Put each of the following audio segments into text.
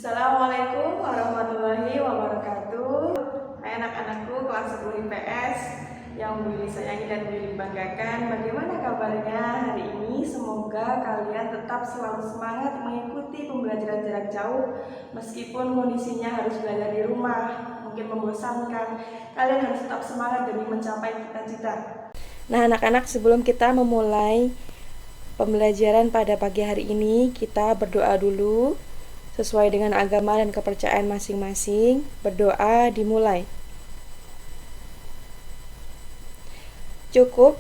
Assalamualaikum warahmatullahi wabarakatuh. Hai anak-anakku kelas 10 IPS yang Bu Yuli sayangi dan Bu Yuli banggakan. Bagaimana kabarnya hari ini? Semoga kalian tetap selalu semangat mengikuti pembelajaran jarak jauh meskipun kondisinya harus belajar di rumah, mungkin membosankan. Kalian harus tetap semangat demi mencapai cita-cita. Nah, anak-anak, sebelum kita memulai pembelajaran pada pagi hari ini, kita berdoa dulu sesuai dengan agama dan kepercayaan masing-masing. Berdoa dimulai. Cukup.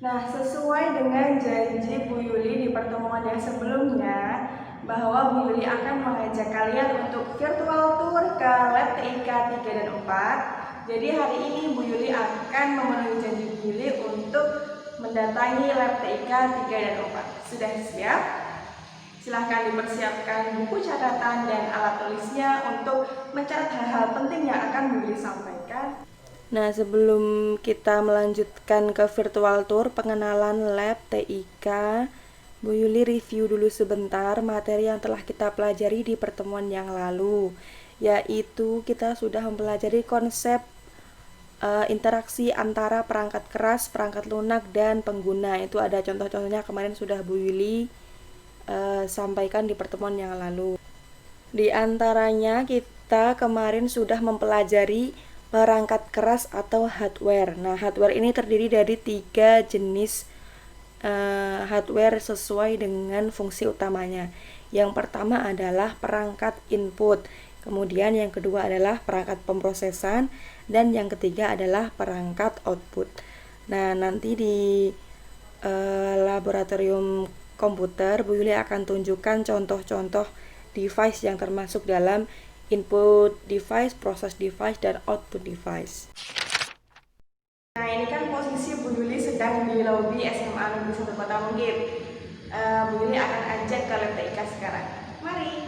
Nah, sesuai dengan janji Bu Yuli di pertemuan yang sebelumnya, bahwa Bu Yuli akan mengajak kalian untuk virtual tour ke lab TIK 3 dan 4. Jadi hari ini Bu Yuli akan memenuhi janji Bu Yuli untuk mendatangi lab TIK 3 dan 4. Sudah siap? Silahkan dipersiapkan buku catatan dan alat tulisnya untuk mencatat hal-hal penting yang akan Bu Yuli sampaikan. Nah, sebelum kita melanjutkan ke virtual tour pengenalan lab TIK, Bu Yuli review dulu sebentar materi yang telah kita pelajari di pertemuan yang lalu, yaitu kita sudah mempelajari konsep interaksi antara perangkat keras, perangkat lunak, dan pengguna. Itu ada contoh-contohnya kemarin sudah Bu Yuli sampaikan di pertemuan yang lalu. Di antaranya kita kemarin sudah mempelajari perangkat keras atau hardware. Nah, hardware ini terdiri dari 3 jenis hardware sesuai dengan fungsi utamanya. Yang pertama adalah perangkat input, kemudian yang kedua adalah perangkat pemrosesan, dan yang ketiga adalah perangkat output. Nah, nanti di laboratorium komputer Bu Yuli akan tunjukkan contoh-contoh device yang termasuk dalam input device, proses device, dan output device. Nah, ini kan posisi Bu Yuli sedang di lobi SMA Negeri 1 Kota Mungkit. Bu Yuli akan ajak ke lab TIK sekarang. Mari.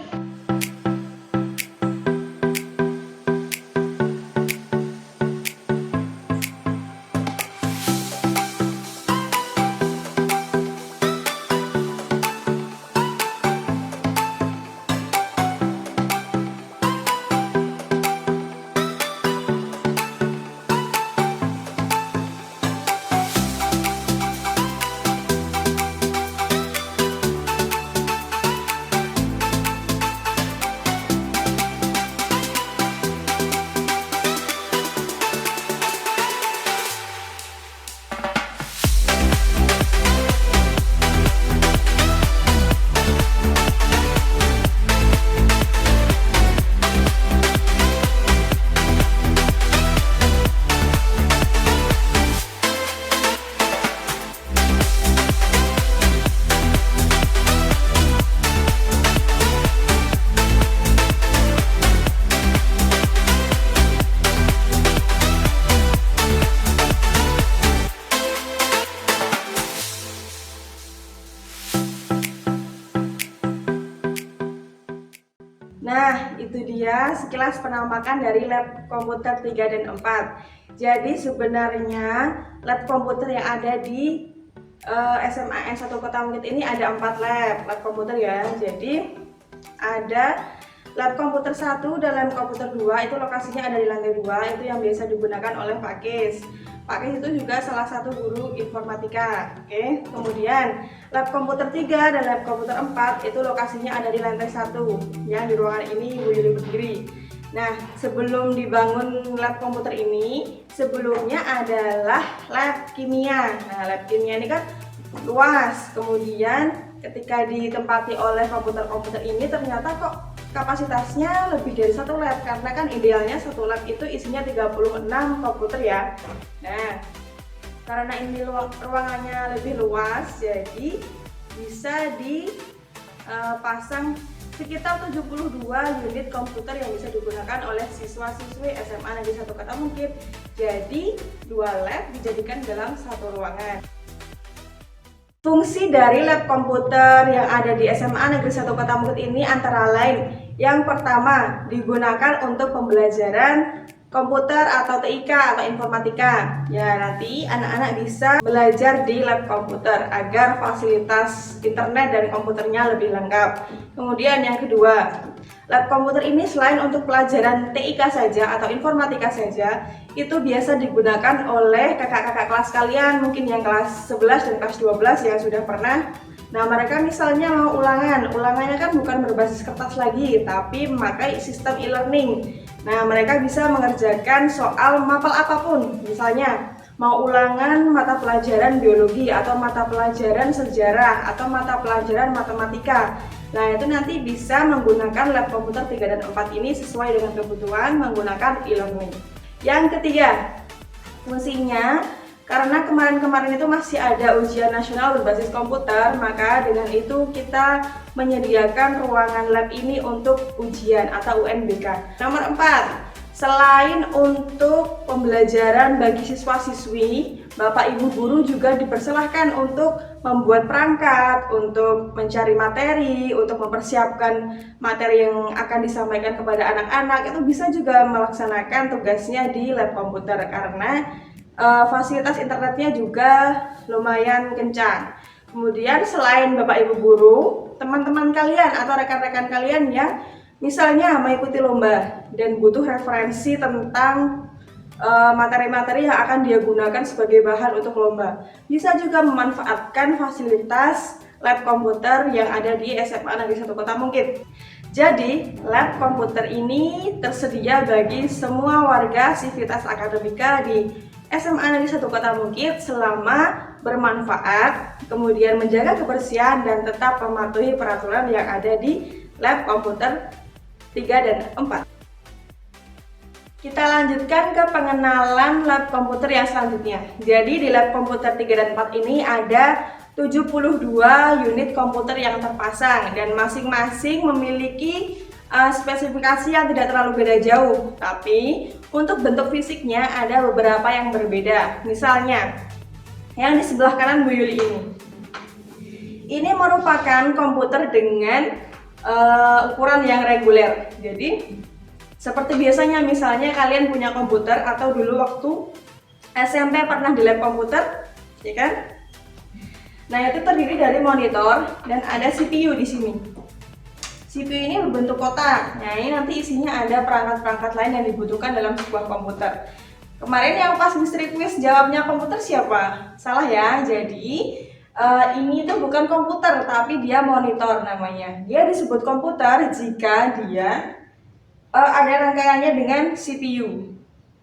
Nah, itu dia sekilas penampakan dari lab komputer 3 dan 4. Jadi sebenarnya lab komputer yang ada di SMA N1 Kota Mungkit ini ada 4 lab komputer ya. Jadi ada lab komputer 1 dan lab komputer 2, itu lokasinya ada di lantai 2, itu yang biasa digunakan oleh Pak Kis. Pak Kis itu juga salah satu guru informatika. Oke. Kemudian lab komputer 3 dan lab komputer 4 itu lokasinya ada di lantai 1, yang di ruangan ini Bu Yuli berdiri. Nah, sebelum dibangun lab komputer ini, sebelumnya adalah lab kimia. Nah, lab kimia ini kan luas. Kemudian ketika ditempati oleh komputer-komputer ini ternyata kok kapasitasnya lebih dari satu lab, karena kan idealnya satu lab itu isinya 36 komputer ya. Nah, karena ini ruangannya lebih luas, jadi bisa dipasang sekitar 72 unit komputer yang bisa digunakan oleh siswa-siswi SMA Negeri 1 Kota Mungkit. Jadi 2 lab dijadikan dalam satu ruangan. Fungsi dari lab komputer yang ada di SMA Negeri 1 Kota Mungkit ini antara lain, yang pertama digunakan untuk pembelajaran komputer atau TIK atau informatika. Ya, nanti anak-anak bisa belajar di lab komputer agar fasilitas internet dan komputernya lebih lengkap. Kemudian yang kedua, Lab komputer ini selain untuk pelajaran TIK saja atau informatika saja, itu biasa digunakan oleh kakak-kakak kelas kalian, mungkin yang kelas 11 dan kelas 12 yang sudah pernah. Nah, mereka misalnya mau ulangannya kan bukan berbasis kertas lagi, tapi memakai sistem e-learning. Nah, mereka bisa mengerjakan soal mapel apapun, misalnya mau ulangan mata pelajaran biologi atau mata pelajaran sejarah atau mata pelajaran matematika. Nah, itu nanti bisa menggunakan lab komputer 3 dan 4 ini sesuai dengan kebutuhan menggunakan e-learning. Yang ketiga, fungsinya karena kemarin-kemarin itu masih ada ujian nasional berbasis komputer, maka dengan itu kita menyediakan ruangan lab ini untuk ujian atau UNBK. Nomor 4, selain untuk pembelajaran bagi siswa-siswi, Bapak Ibu guru juga dipersilahkan untuk membuat perangkat, untuk mencari materi, untuk mempersiapkan materi yang akan disampaikan kepada anak-anak. Itu bisa juga melaksanakan tugasnya di lab komputer karena fasilitas internetnya juga lumayan kencang. Kemudian selain Bapak Ibu guru, teman-teman kalian atau rekan-rekan kalian yang misalnya mengikuti lomba dan butuh referensi tentang materi-materi yang akan dia gunakan sebagai bahan untuk lomba, bisa juga memanfaatkan fasilitas lab komputer yang ada di SMA Negeri 1 Kota Mungkit. Jadi, lab komputer ini tersedia bagi semua warga Sivitas Akademika di SMA Negeri 1 Kota Mungkit selama bermanfaat, kemudian menjaga kebersihan dan tetap mematuhi peraturan yang ada di lab komputer 3 dan 4. Kita lanjutkan ke pengenalan lab komputer yang selanjutnya. Jadi di lab komputer 3 dan 4 ini ada 72 unit komputer yang terpasang dan masing-masing memiliki spesifikasi yang tidak terlalu beda jauh. Tapi untuk bentuk fisiknya ada beberapa yang berbeda. Misalnya yang di sebelah kanan Bu Yuli ini. Ini merupakan komputer dengan ukuran yang reguler. Jadi seperti biasanya misalnya kalian punya komputer atau dulu waktu SMP pernah di lab komputer, ya kan? Nah, itu terdiri dari monitor dan ada CPU di sini. CPU ini berbentuk kotak. Nah, ini nanti isinya ada perangkat-perangkat lain yang dibutuhkan dalam sebuah komputer. Kemarin yang pas misteri quiz jawabnya komputer siapa? Salah ya. Jadi ini tuh bukan komputer tapi dia monitor namanya. Dia disebut komputer jika dia ada rangkaiannya dengan CPU.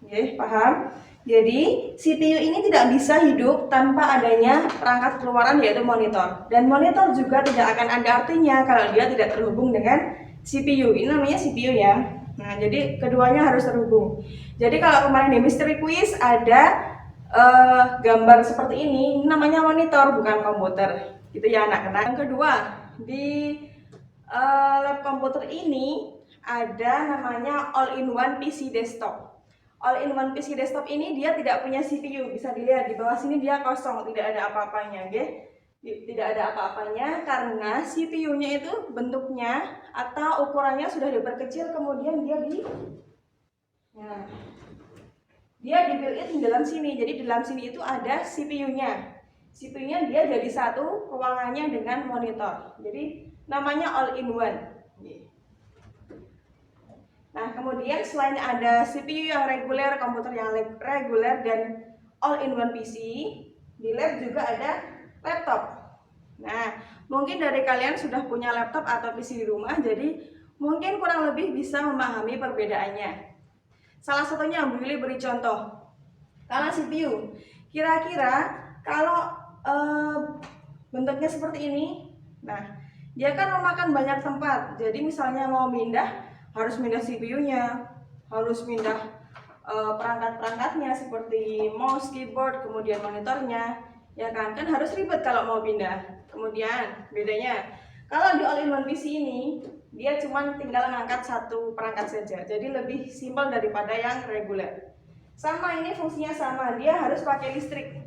Oke, paham? Jadi CPU ini tidak bisa hidup tanpa adanya perangkat keluaran yaitu monitor. Dan monitor juga tidak akan ada artinya kalau dia tidak terhubung dengan CPU. Ini namanya CPU ya. Nah, jadi keduanya harus terhubung. Jadi kalau kemarin di Mystery Quiz ada gambar seperti ini namanya monitor bukan komputer. Gitu ya anak-anak. Yang kedua, di lab komputer ini ada namanya all-in-one PC desktop. All-in-one PC desktop ini dia tidak punya CPU, bisa dilihat di bawah sini dia kosong, tidak ada apa-apanya, okay? Tidak ada apa-apanya karena CPU-nya itu bentuknya atau ukurannya sudah diperkecil, kemudian dia di-built-in di dalam sini. Jadi di dalam sini itu ada CPU-nya. CPU-nya dia jadi satu ruangannya dengan monitor. Jadi namanya all-in-one. Nah, kemudian selain ada CPU yang reguler, komputer yang reguler, dan all-in-one PC, di lab juga ada laptop. Nah, mungkin dari kalian sudah punya laptop atau PC di rumah, jadi mungkin kurang lebih bisa memahami perbedaannya. Salah satunya Bu Yuli beri contoh. Kalau CPU, kira-kira kalau bentuknya seperti ini, nah dia kan memakan banyak tempat. Jadi misalnya mau harus pindah CPU-nya, harus pindah perangkat-perangkatnya seperti mouse, keyboard, kemudian monitornya, ya kan? Kan harus ribet kalau mau pindah. Kemudian bedanya, kalau di all-in-one PC ini dia cuma tinggal ngangkat satu perangkat saja, jadi lebih simpel daripada yang reguler. Sama ini fungsinya sama, dia harus pakai listrik,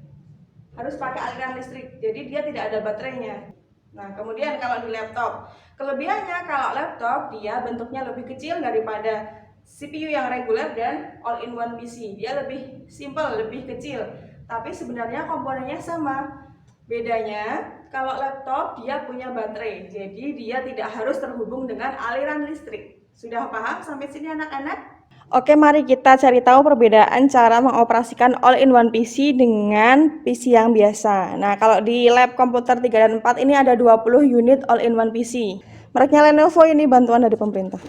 harus pakai aliran listrik, jadi dia tidak ada baterainya. Nah, kemudian kalau di laptop, kelebihannya kalau laptop dia bentuknya lebih kecil daripada CPU yang reguler dan all-in-one PC. Dia lebih simple, lebih kecil, tapi sebenarnya komponennya sama. Bedanya kalau laptop dia punya baterai, jadi dia tidak harus terhubung dengan aliran listrik Sudah paham sampai sini anak-anak? Oke, mari kita cari tahu perbedaan cara mengoperasikan all-in-one PC dengan PC yang biasa. Nah, kalau di lab komputer 3 dan 4 ini ada 20 unit all-in-one PC. Mereknya Lenovo, ini bantuan dari pemerintah.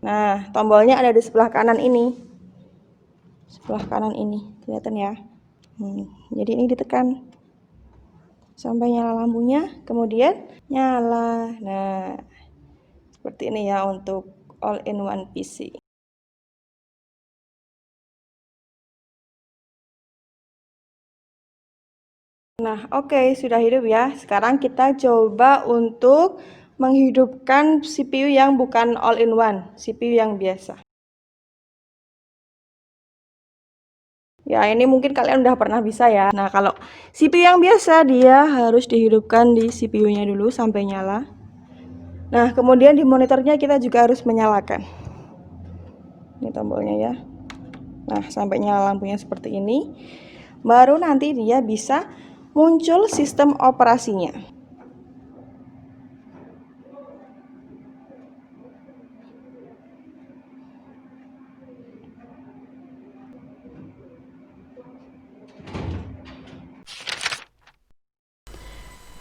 Nah, tombolnya ada di sebelah kanan ini. Sebelah kanan ini, kelihatan ya. Jadi ini ditekan sampai nyala lampunya, kemudian nyala. Nah, seperti ini ya untuk all-in-one PC. Nah, oke, sudah hidup ya. Sekarang kita coba untuk menghidupkan CPU yang bukan all-in-one, CPU yang biasa. Ya, ini mungkin kalian udah pernah bisa ya. Nah, kalau CPU yang biasa dia harus dihidupkan di CPU-nya dulu sampai nyala. Nah, kemudian di monitornya kita juga harus menyalakan. Ini tombolnya ya. Nah, sampai nyala lampunya seperti ini. Baru nanti dia bisa muncul sistem operasinya.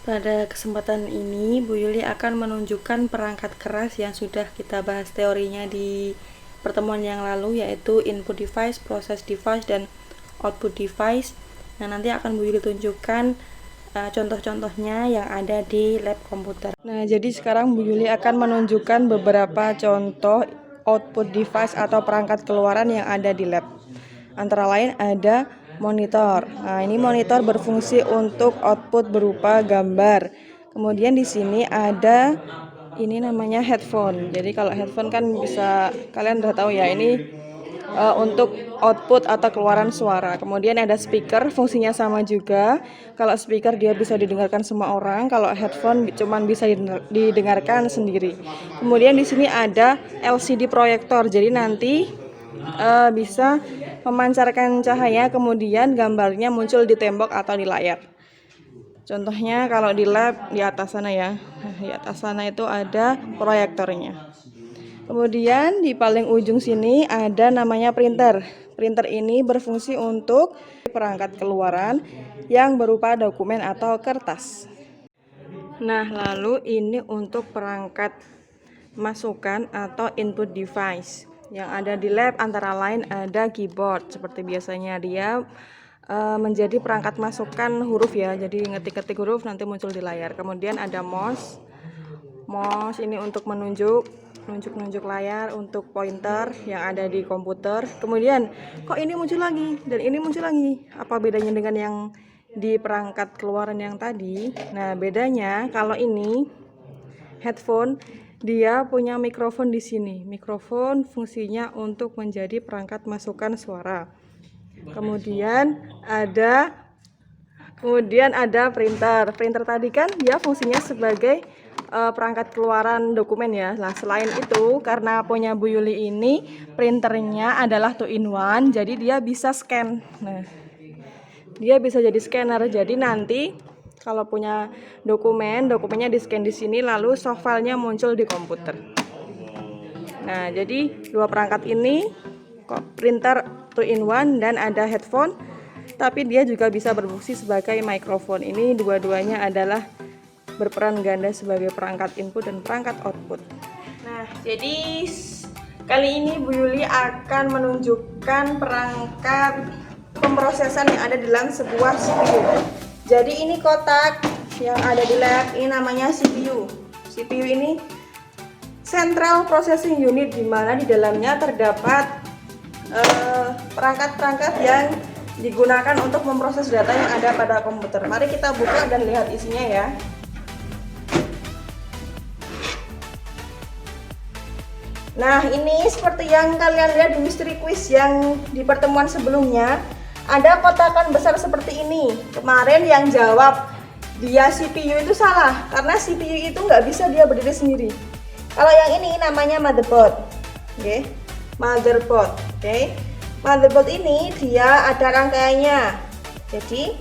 Pada kesempatan ini, Bu Yuli akan menunjukkan perangkat keras yang sudah kita bahas teorinya di pertemuan yang lalu, yaitu input device, process device, dan output device. Nah, nanti akan Bu Yuli tunjukkan contoh-contohnya yang ada di lab komputer. Nah, jadi sekarang Bu Yuli akan menunjukkan beberapa contoh output device atau perangkat keluaran yang ada di lab. Antara lain ada monitor. Nah, ini monitor berfungsi untuk output berupa gambar. Kemudian di sini ada ini namanya headphone. Jadi kalau headphone kan bisa kalian udah tahu ya, ini untuk output atau keluaran suara. Kemudian ada speaker, fungsinya sama juga. Kalau speaker dia bisa didengarkan semua orang, kalau headphone cuman bisa didengarkan sendiri. Kemudian di sini ada LCD proyektor. Jadi nanti bisa memancarkan cahaya, kemudian gambarnya muncul di tembok atau di layar. Contohnya kalau di lab di atas sana ya. Di atas sana itu ada proyektornya. Kemudian di paling ujung sini ada namanya printer. Printer ini berfungsi untuk perangkat keluaran yang berupa dokumen atau kertas. Nah, lalu ini untuk perangkat masukan atau input device. Yang ada di lab antara lain ada keyboard. Seperti biasanya dia menjadi perangkat masukan huruf ya. Jadi ngetik-ngetik huruf nanti muncul di layar. Kemudian ada mouse. Mouse ini untuk nunjuk layar, untuk pointer yang ada di komputer. Kemudian kok ini muncul lagi dan ini muncul lagi. Apa bedanya dengan yang di perangkat keluaran yang tadi? Nah, bedanya kalau ini headphone dia punya mikrofon di sini. Mikrofon fungsinya untuk menjadi perangkat masukan suara. Kemudian ada printer. Printer tadi kan dia fungsinya sebagai perangkat keluaran dokumen ya. Nah, selain itu karena punya Bu Yuli ini printernya adalah 2-in-1, jadi dia bisa scan. Nah, dia bisa jadi scanner. Jadi nanti kalau punya dokumennya di scan di sini lalu soft filenya muncul di komputer. Nah, jadi dua perangkat ini printer 2-in-1 dan ada headphone, tapi dia juga bisa berfungsi sebagai mikrofon. Ini dua-duanya adalah berperan ganda sebagai perangkat input dan perangkat output. Nah, jadi kali ini Bu Yuli akan menunjukkan perangkat pemrosesan yang ada dalam sebuah CPU. Jadi ini kotak yang ada di lab, ini namanya CPU. CPU ini Central Processing Unit, di mana di dalamnya terdapat perangkat-perangkat yang digunakan untuk memproses data yang ada pada komputer. Mari kita buka dan lihat isinya ya. Nah, ini seperti yang kalian lihat di mystery quiz yang di pertemuan sebelumnya, ada kotakan besar seperti ini. Kemarin yang jawab dia CPU itu salah, karena CPU itu nggak bisa dia berdiri sendiri. Kalau yang ini namanya motherboard, oke? Motherboard, oke? Motherboard ini dia ada rangkaiannya. Jadi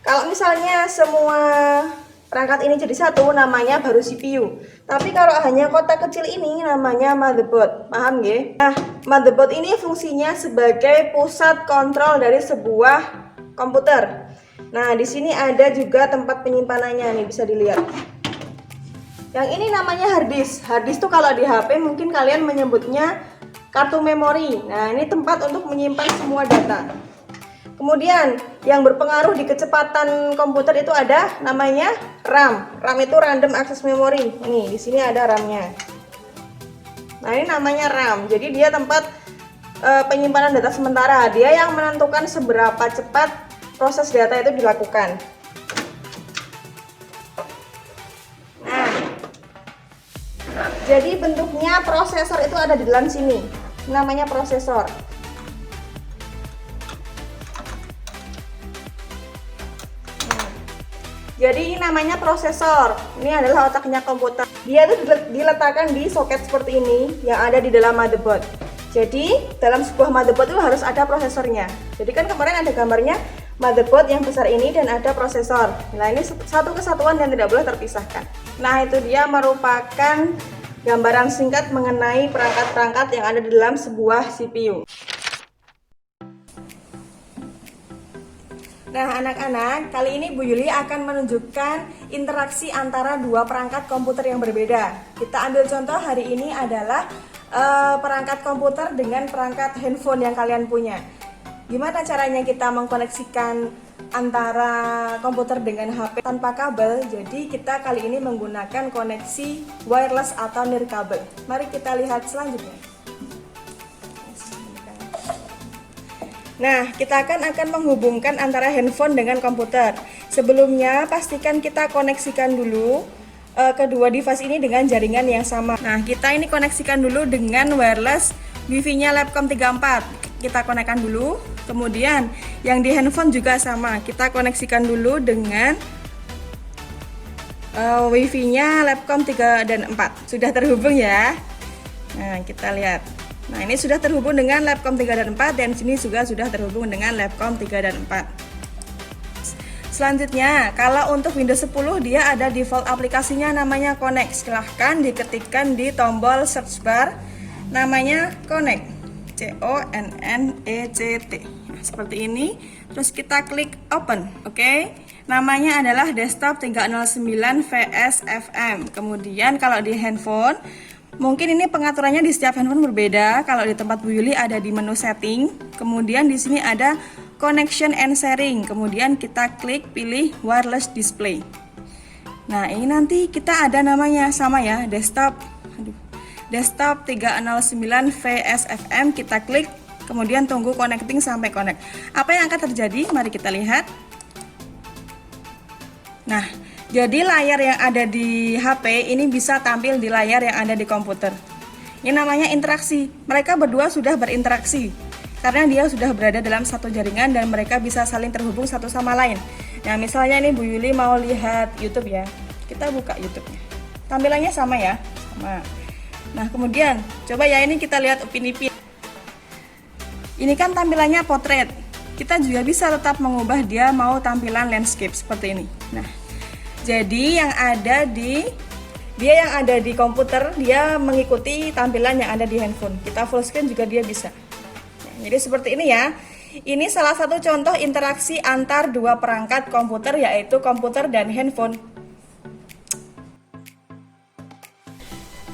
kalau misalnya semua perangkat ini jadi satu, namanya baru CPU. Tapi kalau hanya kotak kecil ini namanya motherboard. Paham nggih? Nah, motherboard ini fungsinya sebagai pusat kontrol dari sebuah komputer. Nah, di sini ada juga tempat penyimpanannya nih, bisa dilihat. Yang ini namanya hard disk. Hard disk tuh kalau di HP mungkin kalian menyebutnya kartu memori. Nah, ini tempat untuk menyimpan semua data. Kemudian yang berpengaruh di kecepatan komputer itu ada namanya RAM. RAM itu Random Access Memory. Ini di sini ada RAM-nya. Nah, ini namanya RAM. Jadi dia tempat penyimpanan data sementara. Dia yang menentukan seberapa cepat proses data itu dilakukan. Nah, jadi bentuknya prosesor itu ada di dalam sini. Namanya prosesor. Jadi ini namanya prosesor. Ini adalah otaknya komputer. Dia itu diletakkan di soket seperti ini yang ada di dalam motherboard. Jadi dalam sebuah motherboard itu harus ada prosesornya. Jadi kan kemarin ada gambarnya motherboard yang besar ini dan ada prosesor. Nah, ini satu kesatuan yang tidak boleh terpisahkan. Nah, itu dia merupakan gambaran singkat mengenai perangkat-perangkat yang ada di dalam sebuah CPU. Nah, anak-anak, kali ini Bu Yuli akan menunjukkan interaksi antara dua perangkat komputer yang berbeda. Kita ambil contoh hari ini adalah perangkat komputer dengan perangkat handphone yang kalian punya. Gimana caranya kita mengkoneksikan antara komputer dengan HP tanpa kabel? Jadi kita kali ini menggunakan koneksi wireless atau nirkabel. Mari kita lihat selanjutnya. Nah, kita akan menghubungkan antara handphone dengan komputer. Sebelumnya, pastikan kita koneksikan dulu kedua device ini dengan jaringan yang sama. Nah, kita ini koneksikan dulu dengan wireless Wi-Fi-nya Labcom 34. Kita konekkan dulu. Kemudian, yang di handphone juga sama. Kita koneksikan dulu dengan Wi-Fi-nya Labcom 3 dan 4. Sudah terhubung ya? Nah, kita lihat. Nah, ini sudah terhubung dengan Labcom 3 dan 4 dan sini juga sudah terhubung dengan Labcom 3 dan 4. Selanjutnya, kalau untuk Windows 10 dia ada default aplikasinya namanya Connect. Silahkan diketikkan di tombol search bar namanya Connect. C-O-N-N-E-C-T. Nah, seperti ini. Terus kita klik open. Oke. Namanya adalah desktop 309 VS-FM. Kemudian kalau di handphone mungkin ini pengaturannya di setiap handphone berbeda. Kalau di tempat Bu Yuli ada di menu setting, kemudian di sini ada connection and sharing. Kemudian kita klik pilih wireless display. Nah, ini nanti kita ada namanya sama ya, desktop 309 VS-FM. Kita klik, kemudian tunggu connecting sampai connect. Apa yang akan terjadi? Mari kita lihat. Nah, jadi layar yang ada di HP ini bisa tampil di layar yang ada di komputer. Ini namanya interaksi. Mereka berdua sudah berinteraksi karena dia sudah berada dalam satu jaringan dan mereka bisa saling terhubung satu sama lain. Nah, misalnya ini Bu Yuli mau lihat YouTube ya. Kita buka YouTube-nya. Tampilannya sama ya? Sama. Nah, kemudian coba ya ini kita lihat Upin Ipin. Ini kan tampilannya potret. Kita juga bisa tetap mengubah dia mau tampilan landscape seperti ini. Nah, jadi yang ada di komputer dia mengikuti tampilan yang ada di handphone. Kita full screen juga dia bisa. Nah, jadi seperti ini ya. Ini salah satu contoh interaksi antar dua perangkat komputer yaitu komputer dan handphone.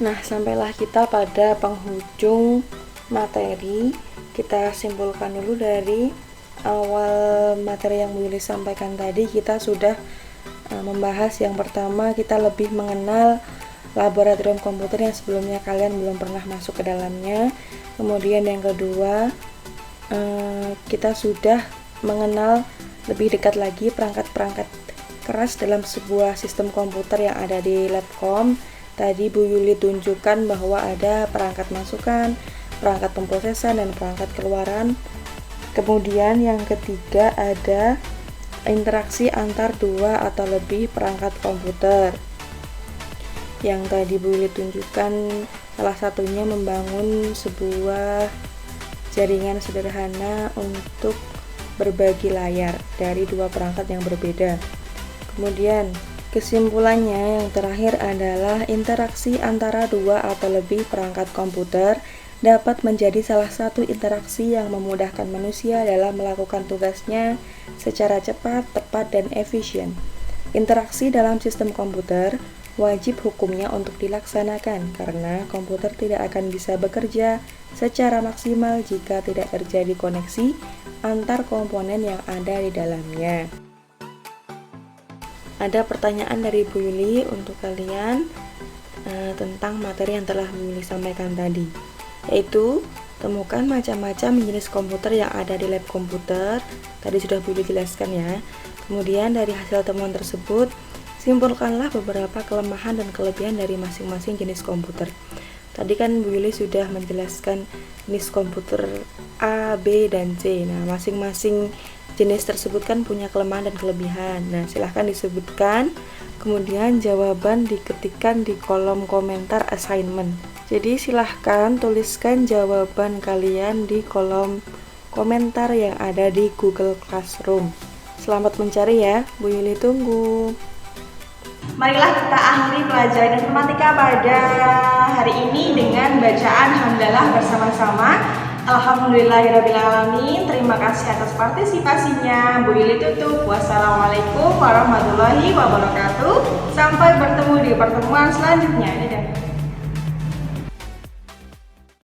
Nah, sampailah kita pada penghujung materi. Kita simpulkan dulu dari awal materi yang Bu Yuli sampaikan tadi. Kita sudah membahas yang pertama, kita lebih mengenal laboratorium komputer yang sebelumnya kalian belum pernah masuk ke dalamnya. Kemudian yang kedua, kita sudah mengenal lebih dekat lagi perangkat-perangkat keras dalam sebuah sistem komputer yang ada di Labcom. Tadi Bu Yuli tunjukkan bahwa ada perangkat masukan, perangkat pemrosesan, dan perangkat keluaran. Kemudian yang ketiga ada interaksi antar dua atau lebih perangkat komputer. Yang tadi Bu Yuli tunjukkan salah satunya membangun sebuah jaringan sederhana untuk berbagi layar dari dua perangkat yang berbeda. Kemudian Kesimpulannya, yang terakhir adalah interaksi antara dua atau lebih perangkat komputer dapat menjadi salah satu interaksi yang memudahkan manusia dalam melakukan tugasnya secara cepat, tepat, dan efisien. Interaksi dalam sistem komputer wajib hukumnya untuk dilaksanakan karena komputer tidak akan bisa bekerja secara maksimal jika tidak terjadi koneksi antar komponen yang ada di dalamnya. Ada pertanyaan dari Bu Yuli untuk kalian tentang materi yang telah Bu Yuli sampaikan tadi, yaitu temukan macam-macam jenis komputer yang ada di lab komputer. Tadi sudah Bu Yuli jelaskan ya. Kemudian dari hasil temuan tersebut, simpulkanlah beberapa kelemahan dan kelebihan dari masing-masing jenis komputer. Tadi kan Bu Yuli sudah menjelaskan jenis komputer A, B, dan C. Nah, masing-masing jenis tersebut kan punya kelemahan dan kelebihan. Nah, silahkan disebutkan, kemudian jawaban diketikkan di kolom komentar assignment. Jadi silahkan tuliskan jawaban kalian di kolom komentar yang ada di Google Classroom. Selamat mencari ya, Bu Yuli tunggu. Marilah kita akhiri pelajaran informatika pada hari ini dengan bacaan hamdalah bersama-sama. Alhamdulillahirrabbilalamin. Terima kasih atas partisipasinya. Bu Yuli tutup. Wassalamualaikum warahmatullahi wabarakatuh. Sampai bertemu di pertemuan selanjutnya. Dadah.